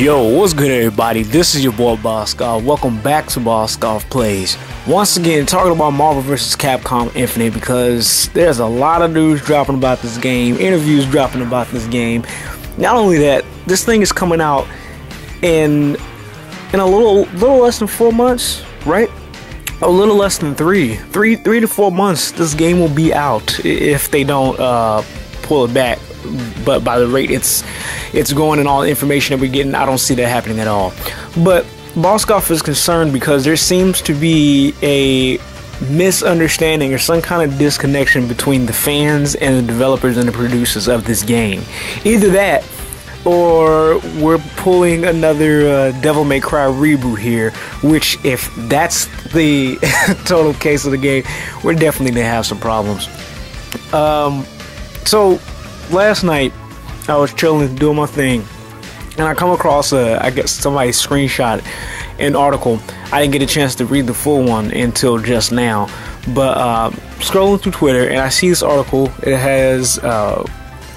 Yo, what's good everybody? This is your boy Boskov. Welcome back to Boskov Plays. Once again, talking about Marvel vs. Capcom Infinite because there's a lot of news dropping about this game, interviews dropping about this game. Not only that, this thing is coming out in a little less than 4 months, right? A little less than three to 4 months. This game will be out if they don't pull it back. But by the rate it's going and all the information that we're getting, I don't see that happening at all. But Boskov is concerned because there seems to be a misunderstanding or some kind of disconnection between the fans and the developers and the producers of this game. Either that, or we're pulling another Devil May Cry reboot here, which if that's the total case of the game, we're definitely gonna have some problems. So last night I was chilling doing my thing and I come across I guess somebody screenshot an article. I didn't get a chance to read the full one until just now, but scrolling through Twitter and I see this article. It has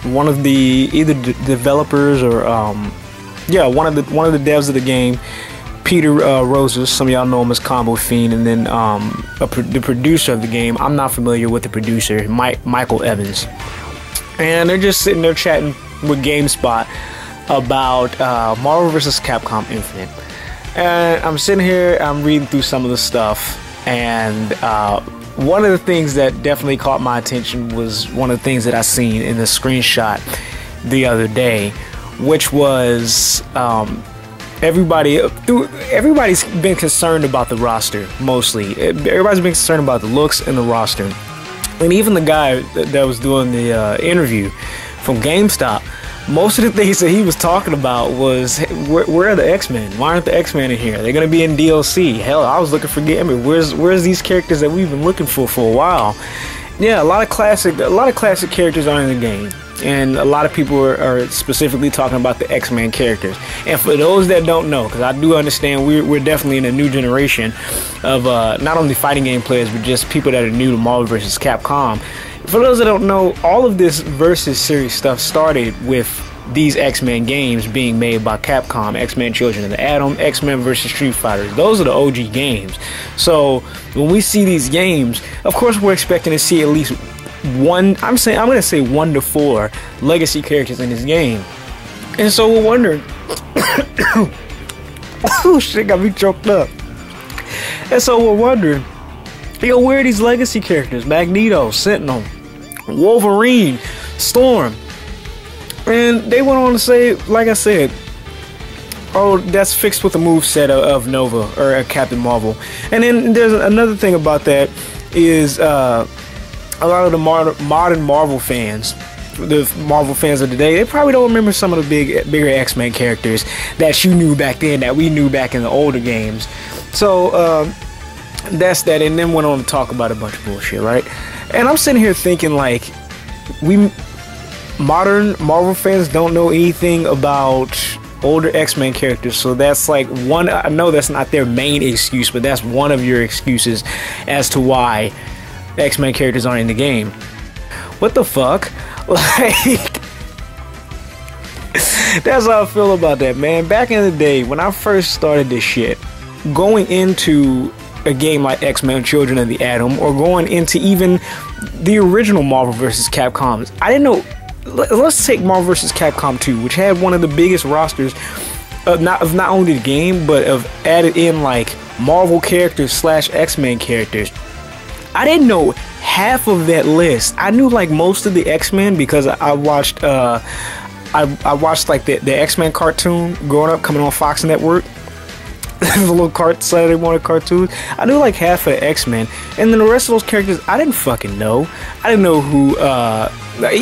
one of the either developers or one of the devs of the game, Peter Roses, some of y'all know him as Combo Fiend, and then the producer of the game. I'm not familiar with the producer, Michael Evans. And they're just sitting there chatting with GameSpot about Marvel vs. Capcom Infinite. And I'm sitting here, I'm reading through some of the stuff, and one of the things that definitely caught my attention was one of the things that I seen in the screenshot the other day, which was everybody's been concerned about the roster, mostly. Everybody's been concerned about the looks and the roster. And even the guy that was doing the interview from GameStop, most of the things that he was talking about was, where are the X-Men? Why aren't the X-Men in here? They're gonna be in DLC. Hell, I was looking for where's these characters that we've been looking for a while? Yeah, a lot of classic characters are in the game, and a lot of people are specifically talking about the X-Men characters. And for those that don't know, because I do understand we're definitely in a new generation of not only fighting game players, but just people that are new to Marvel vs. Capcom. For those that don't know, all of this Versus series stuff started with these X-Men games being made by Capcom. X-Men Children of the Atom, X-Men vs. Street Fighter. Those are the OG games. So when we see these games, of course we're expecting to see at least one, I'm gonna say 1 to 4 legacy characters in this game. And so we're wondering oh shit, got me choked up. And so we're wondering, yo, where are these legacy characters? Magneto, Sentinel, Wolverine, Storm. And they went on to say, like I said, oh, that's fixed with the moveset of Nova or Captain Marvel. And then there's another thing about that is a lot of the modern Marvel fans, the Marvel fans of today, they probably don't remember some of the bigger X-Men characters that you knew back then, that we knew back in the older games. So that's that. And then went on to talk about a bunch of bullshit, right? And I'm sitting here thinking, like, modern Marvel fans don't know anything about older X-Men characters. So that's like one, I know that's not their main excuse, but that's one of your excuses as to why X-Men characters aren't in the game. What the fuck? Like, that's how I feel about that, man. Back in the day, when I first started this shit, going into a game like X-Men Children of the Atom, or going into even the original Marvel vs. Capcom, I didn't know. Let's take Marvel vs. Capcom 2, which had one of the biggest rosters of not only the game, but of added in like Marvel characters / X-Men characters. I didn't know half of that list. I knew like most of the X-Men because I watched I watched like the X-Men cartoon growing up, coming on Fox Network. The little Saturday morning cartoons. I knew like half of the X-Men, and then the rest of those characters I didn't fucking know. I didn't know who.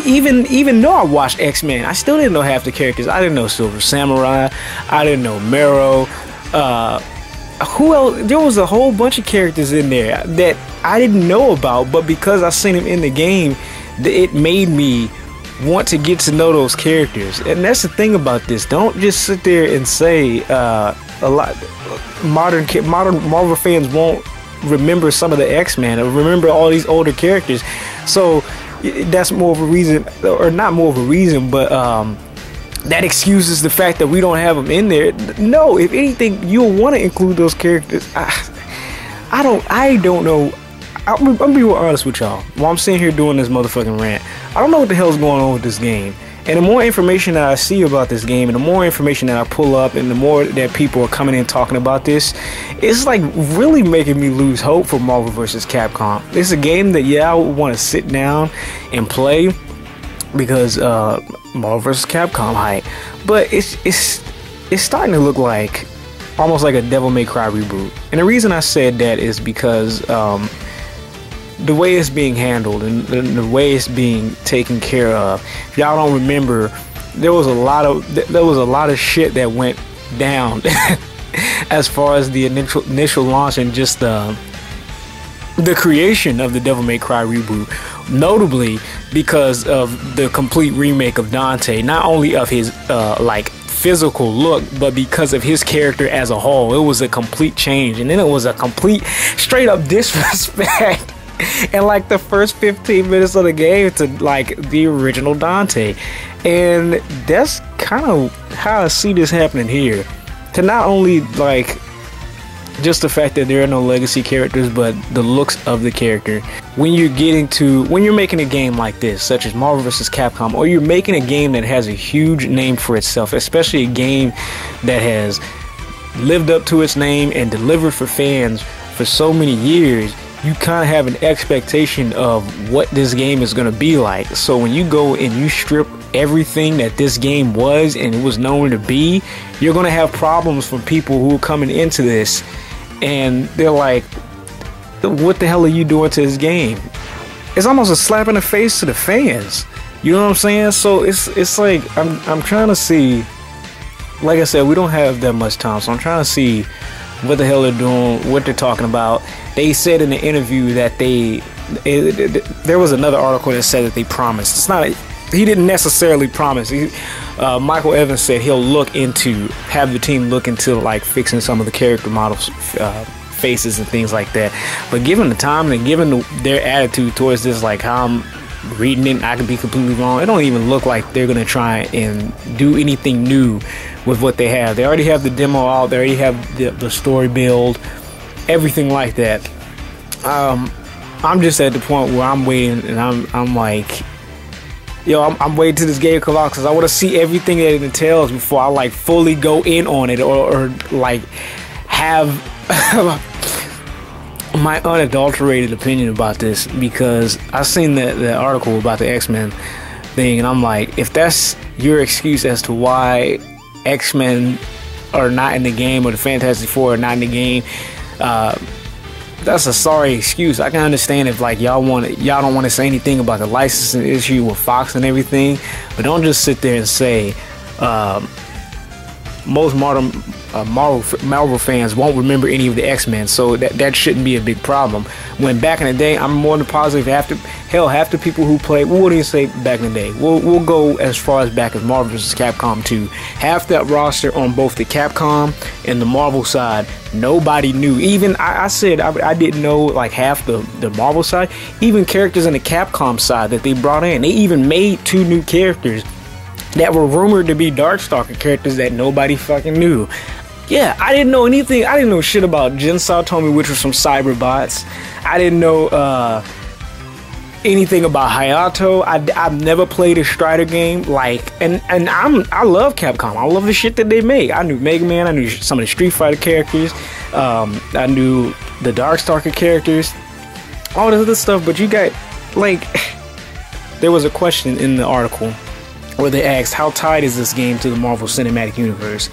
Even though I watched X-Men, I still didn't know half the characters. I didn't know Silver Samurai. I didn't know Marrow. Who else? There was a whole bunch of characters in there that I didn't know about, but because I seen them in the game, it made me want to get to know those characters. And that's the thing about this. Don't just sit there and say a lot. Modern Marvel fans won't remember some of the X-Men or remember all these older characters. So that's more of a reason, or not more of a reason, but that excuses the fact that we don't have them in there. No, if anything, you'll want to include those characters. I don't know. I'm gonna be real honest with y'all. While I'm sitting here doing this motherfucking rant, I don't know what the hell's going on with this game. And the more information that I see about this game, and the more information that I pull up, and the more that people are coming in talking about this, it's like really making me lose hope for Marvel vs. Capcom. It's a game that, yeah, I would want to sit down and play because Marvel vs. Capcom hype, but it's starting to look like almost like a Devil May Cry reboot. And the reason I said that is because the way it's being handled and the way it's being taken care of. If y'all don't remember, there was a lot of shit that went down as far as the initial launch and just the creation of the Devil May Cry reboot, notably because of the complete remake of Dante, not only of his like physical look, but because of his character as a whole. It was a complete change, and then it was a complete straight up disrespect and like the first 15 minutes of the game to like the original Dante. And that's kind of how I see this happening here, to not only like just the fact that there are no legacy characters, but the looks of the character. When you're making a game like this, such as Marvel vs. Capcom, or you're making a game that has a huge name for itself, especially a game that has lived up to its name and delivered for fans for so many years, you kind of have an expectation of what this game is going to be like. So when you go and you strip everything that this game was and it was known to be, you're going to have problems from people who are coming into this and they're like, what the hell are you doing to this game? It's almost a slap in the face to the fans. You know what I'm saying? So it's like I'm trying to see, like I said, we don't have that much time, so I'm trying to see what the hell they're doing, what they're talking about. They said in the interview that there was another article that said that they promised. It's not he didn't necessarily promise. Michael Evans said he'll have the team look into like fixing some of the character models, faces and things like that. But given the time and given their attitude towards this, like how I'm reading it, I could be completely wrong. It don't even look like they're gonna try and do anything new with what they have. They already have the demo out. They already have the story build, everything like that. I'm just at the point where I'm waiting, and I'm like, yo, I'm waiting till this game comes out because I want to see everything that it entails before I like fully go in on it or like have my unadulterated opinion about this, because I seen the article about the X-Men thing, and I'm like, if that's your excuse as to why X-Men are not in the game or the Fantastic Four are not in the game, that's a sorry excuse. I can understand if like y'all don't want to say anything about the licensing issue with Fox and everything, but don't just sit there and say most modern Marvel fans won't remember any of the X-Men, so that shouldn't be a big problem. When back in the day, I'm more than positive half the people who played, what do you say back in the day? We'll go as far as back as Marvel vs. Capcom 2. Half that roster on both the Capcom and the Marvel side, nobody knew. Even I said I didn't know like half the Marvel side, even characters in the Capcom side that they brought in. They even made 2 new characters that were rumored to be Darkstalker characters that nobody fucking knew. Yeah, I didn't know anything. I didn't know shit about Jinsaw Tomi, which was from Cyberbots. I didn't know anything about Hayato. I've never played a Strider game. Like, and I love Capcom. I love the shit that they make. I knew Mega Man. I knew some of the Street Fighter characters. I knew the Darkstalker characters. All this other stuff. But you got, like, there was a question in the article where they asked, how tied is this game to the Marvel Cinematic Universe?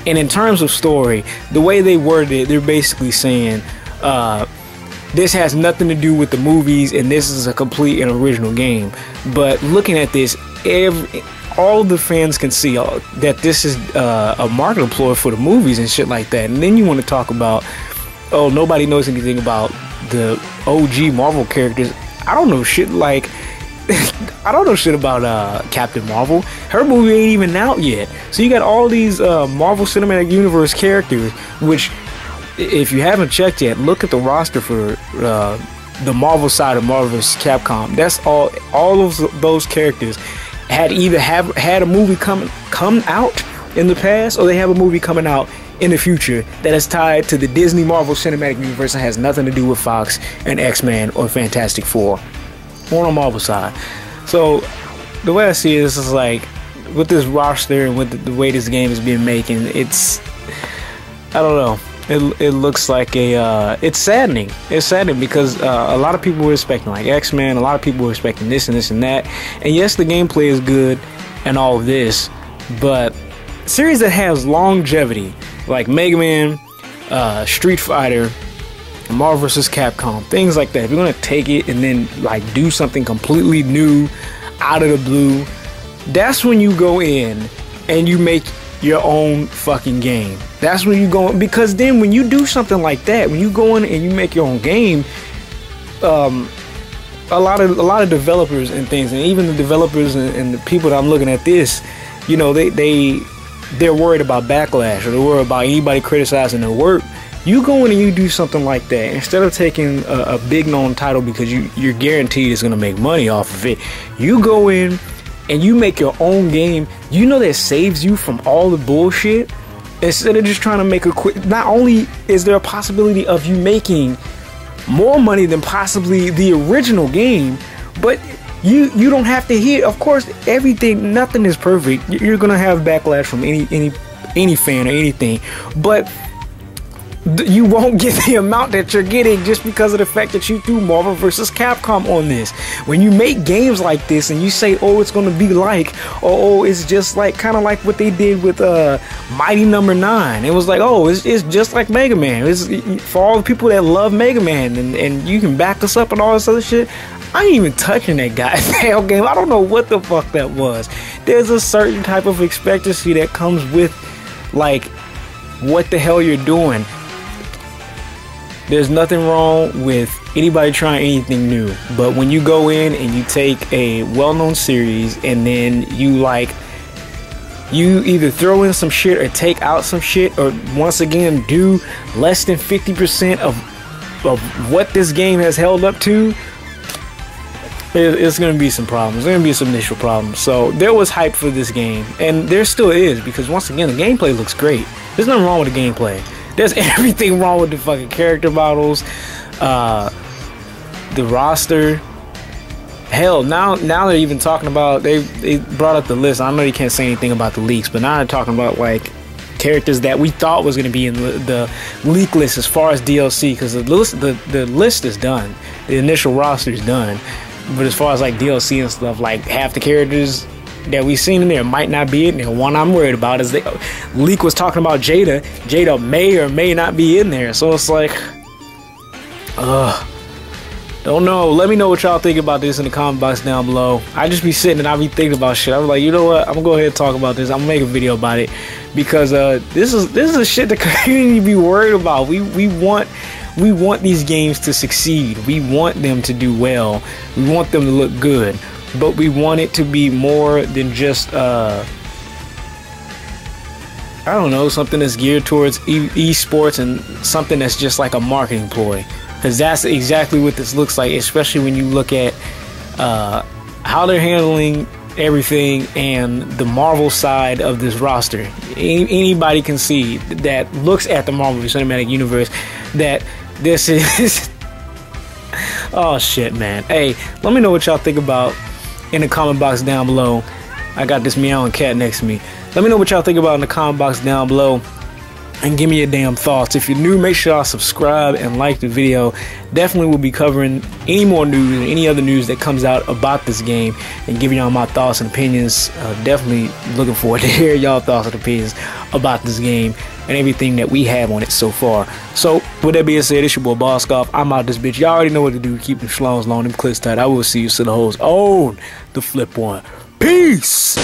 And in terms of story, the way they worded it, they're basically saying this has nothing to do with the movies and this is a complete and original game. But looking at this, all the fans can see that this is a marketing ploy for the movies and shit like that. And then you want to talk about, oh, nobody knows anything about the OG Marvel characters. I don't know shit like I don't know shit about Captain Marvel. Her movie ain't even out yet. So you got all these Marvel Cinematic Universe characters, which, if you haven't checked yet, look at the roster for the Marvel side of Marvel vs. Capcom. That's all of those characters had a movie come out in the past, or they have a movie coming out in the future that is tied to the Disney Marvel Cinematic Universe and has nothing to do with Fox and X-Men or Fantastic Four, or on the Marvel side. So the way I see it is like, with this roster and with the way this game is being making, it's, I don't know. It looks like it's saddening. It's saddening because a lot of people were expecting like X-Men. A lot of people were expecting this and this and that. And yes, the gameplay is good and all of this, but series that has longevity like Mega Man, Street Fighter, Marvel vs. Capcom, things like that. If you're gonna take it and then like do something completely new out of the blue, that's when you go in and you make your own fucking game. That's when you go, because then when you do something like that, when you go in and you make your own game, a lot of developers and things, and even the developers and the people that I'm looking at this, you know, they're worried about backlash, or they're worried about anybody criticizing their work. You go in and you do something like that, instead of taking a big known title because you're guaranteed it's gonna make money off of it, you go in and you make your own game. You know that saves you from all the bullshit. Instead of just trying to make a quick, not only is there a possibility of you making more money than possibly the original game, but you don't have to hit. Of course, nothing is perfect. You're gonna have backlash from any fan or anything, but you won't get the amount that you're getting just because of the fact that you threw Marvel vs. Capcom on this. When you make games like this and you say, oh, it's gonna be like, oh, it's just like, kind of like what they did with Mighty Number 9. It was like, oh, it's just like Mega Man. It's for all the people that love Mega Man, and you can back us up and all this other shit. I ain't even touching that goddamn game. I don't know what the fuck that was. There's a certain type of expectancy that comes with like what the hell you're doing. There's nothing wrong with anybody trying anything new, but when you go in and you take a well-known series and then you either throw in some shit or take out some shit, or once again do less than 50% of what this game has held up to, it's going to be some problems. There's going to be some initial problems. So there was hype for this game, and there still is, because once again, the gameplay looks great. There's nothing wrong with the gameplay. There's everything wrong with the fucking character models, the roster. Hell, now they're even talking about, they brought up the list. I know you can't say anything about the leaks, but now they're talking about like characters that we thought was going to be in the leak list as far as DLC, because the list is done, the initial roster is done, but as far as like DLC and stuff, like half the characters that we've seen in there might not be in there. One I'm worried about is the leak was talking about Jada. Jada may or may not be in there, so it's like, don't know. Let me know what y'all think about this in the comment box down below. I just be sitting and I be thinking about shit. I was like, you know what? I'm gonna go ahead and talk about this. I'm gonna make a video about it, because this is a shit the community be worried about. We want these games to succeed. We want them to do well. We want them to look good. But we want it to be more than just I don't know, something that's geared towards esports, and something that's just like a marketing ploy, because that's exactly what this looks like, especially when you look at how they're handling everything and the Marvel side of this roster. Anybody can see that looks at the Marvel Cinematic Universe that this is oh shit, man. Hey, let me know what y'all think about in the comment box down below. I got this meowing cat next to me. Let me know what y'all think about in the comment box down below, and give me your damn thoughts. If you're new, make sure y'all subscribe and like the video. Definitely will be covering any more news and any other news that comes out about this game, and giving y'all my thoughts and opinions. Definitely looking forward to hear y'all thoughts and opinions about this game and everything that we have on it so far. So with that being said, it's your boy Boskoff. I'm out this bitch. Y'all already know what to do. Keep them schlongs long, them clips tight. I will see you to the hoes on the flip one. Peace.